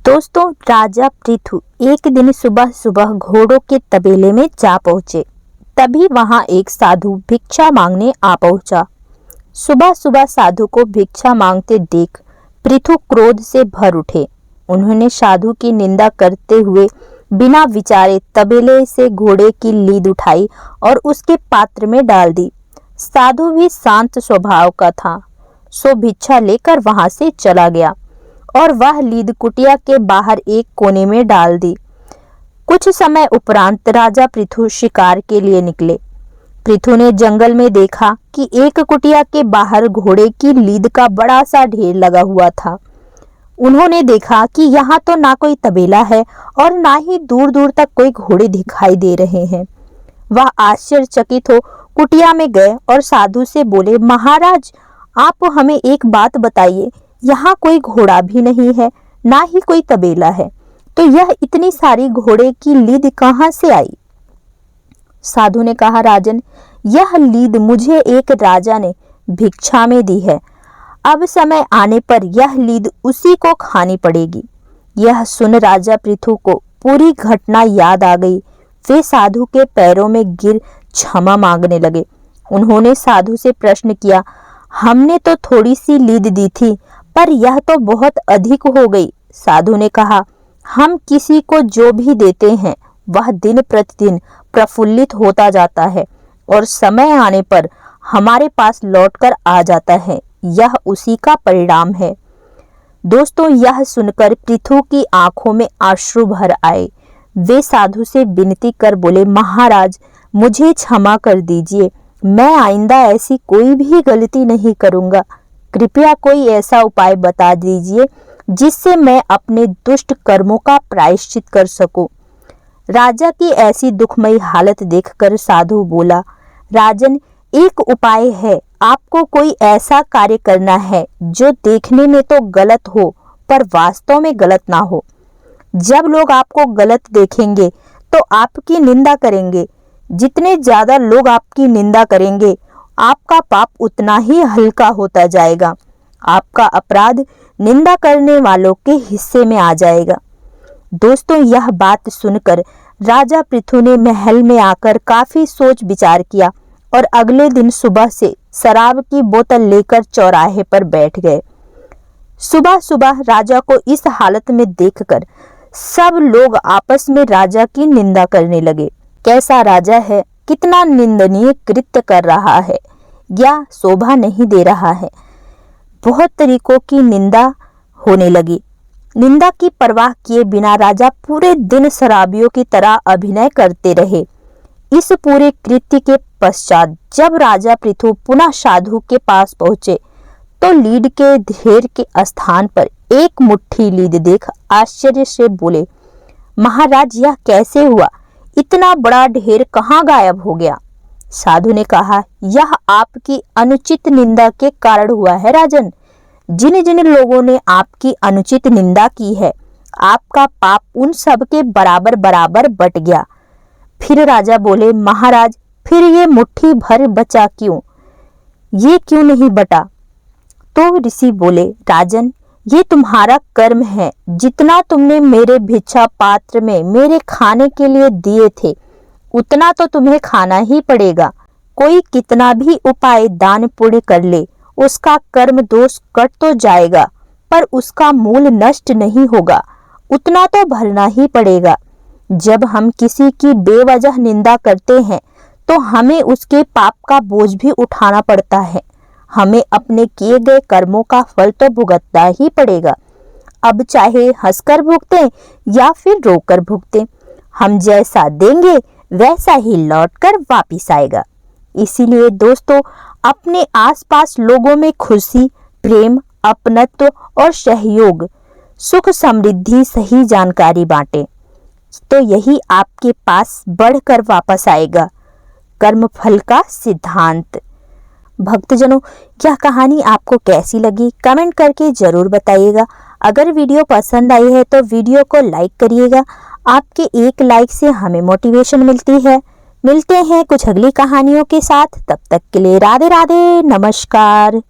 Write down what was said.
दोस्तों, राजा पृथु एक दिन सुबह सुबह घोड़ों के तबेले में जा पहुंचे। तभी वहां एक साधु भिक्षा मांगने आ पहुंचा। सुबह सुबह साधु को भिक्षा मांगते देख पृथु क्रोध से भर उठे। उन्होंने साधु की निंदा करते हुए बिना विचारे तबेले से घोड़े की लीद उठाई और उसके पात्र में डाल दी। साधु भी शांत स्वभाव का था, सो भिक्षा लेकर वहां से चला गया और वह लीद कुटिया के बाहर एक कोने में डाल दी। कुछ समय उपरांत राजा पृथु शिकार के लिए निकले। पृथु ने जंगल में देखा कि एक कुटिया के बाहर घोड़े की लीद का बड़ा सा ढेर लगा हुआ था। उन्होंने देखा कि यहाँ तो ना कोई तबेला है और ना ही दूर दूर तक कोई घोड़े दिखाई दे रहे हैं। वह आश्चर्यचकित हो कुटिया में गए और साधु से बोले, महाराज, आप हमें एक बात बताइए, यहाँ कोई घोड़ा भी नहीं है, ना ही कोई तबेला है, तो यह इतनी सारी घोड़े की लीद कहाँ से आई? साधु ने कहा, राजन, यह लीद मुझे एक राजा ने भिक्षा में दी है। अब समय आने पर यह लीद उसी को खानी पड़ेगी। यह सुन राजा पृथु को पूरी घटना याद आ गई। वे साधु के पैरों में गिर क्षमा मांगने लगे। उन्होंने साधु से प्रश्न किया, हमने तो थोड़ी सी लीद दी थी, पर यह तो बहुत अधिक हो गई। साधु ने कहा, हम किसी को जो भी देते हैं वह दिन प्रतिदिन प्रफुल्लित होता जाता है और समय आने पर हमारे पास लौटकर आ जाता है। यह उसी का परिणाम है। दोस्तों, यह सुनकर पृथु की आंखों में अश्रु भर आए। वे साधु से विनती कर बोले, महाराज, मुझे क्षमा कर दीजिए, मैं आइंदा ऐसी कोई भी गलती नहीं करूंगा। कृपया कोई ऐसा उपाय बता दीजिए जिससे मैं अपने दुष्ट कर्मों का प्रायश्चित कर सकूं। राजा की ऐसी दुखमयी हालत देखकर साधु बोला, राजन, एक उपाय है। आपको कोई ऐसा कार्य करना है जो देखने में तो गलत हो पर वास्तव में गलत ना हो। जब लोग आपको गलत देखेंगे तो आपकी निंदा करेंगे। जितने ज्यादा लोग आपकी निंदा करेंगे, आपका पाप उतना ही हल्का होता जाएगा। आपका अपराध निंदा करने वालों के हिस्से में आ जाएगा। दोस्तों, यह बात सुनकर राजा पृथु ने महल में आकर काफी सोच विचार किया और अगले दिन सुबह से शराब की बोतल लेकर चौराहे पर बैठ गए। सुबह सुबह राजा को इस हालत में देखकर सब लोग आपस में राजा की निंदा करने लगे। कैसा राजा है, कितना निंदनीय कृत्य कर रहा है, या शोभा नहीं दे रहा है। बहुत तरीकों की निंदा होने लगी। निंदा की परवाह किए बिना राजा पूरे दिन शराबियों की तरह अभिनय करते रहे। इस पूरे कृत्य के पश्चात जब राजा पृथु पुनः साधु के पास पहुंचे तो लीद के ढेर के स्थान पर एक मुट्ठी लीद देख आश्चर्य से बोले, महाराज, यह कैसे हुआ? इतना बड़ा ढेर कहाँ गायब हो गया? साधु ने कहा, यह आपकी अनुचित निंदा के कारण हुआ है राजन। जिन जिन लोगों ने आपकी अनुचित निंदा की है, आपका पाप उन सब के बराबर बराबर बट गया। फिर राजा बोले, महाराज, फिर ये मुट्ठी भर बचा क्यों? ये क्यों नहीं बटा? तो ऋषि बोले, राजन, ये तुम्हारा कर्म है। जितना तुमने मेरे भिक्षा पात्र में मेरे खाने के लिए दिए थे, उतना तो तुम्हें खाना ही पड़ेगा। कोई कितना भी उपाय दान पुण्य कर ले, उसका कर्म दोष कट तो जाएगा, पर उसका मूल नष्ट नहीं होगा। उतना तो भरना ही पड़ेगा। जब हम किसी की बेवजह निंदा करते हैं तो हमें उसके पाप का बोझ भी उठाना पड़ता है। हमें अपने किए गए कर्मों का फल तो भुगतना ही पड़ेगा। अब चाहे हंसकर भुगतें या फिर रोकर भुगतें, हम जैसा देंगे वैसा ही लौटकर वापिस आएगा। इसीलिए दोस्तों, अपने आसपास लोगों में खुशी, प्रेम, अपनत्व और सहयोग, सुख समृद्धि सही जानकारी बांटें, तो यही आपके पास बढ़कर वापस आएगा। कर्मफल का सिद्धांत। भक्तजनों, यह कहानी आपको कैसी लगी कमेंट करके जरूर बताइएगा। अगर वीडियो पसंद आई है तो वीडियो को लाइक करिएगा। आपके एक लाइक से हमें मोटिवेशन मिलती है। मिलते हैं कुछ अगली कहानियों के साथ। तब तक के लिए राधे राधे, नमस्कार।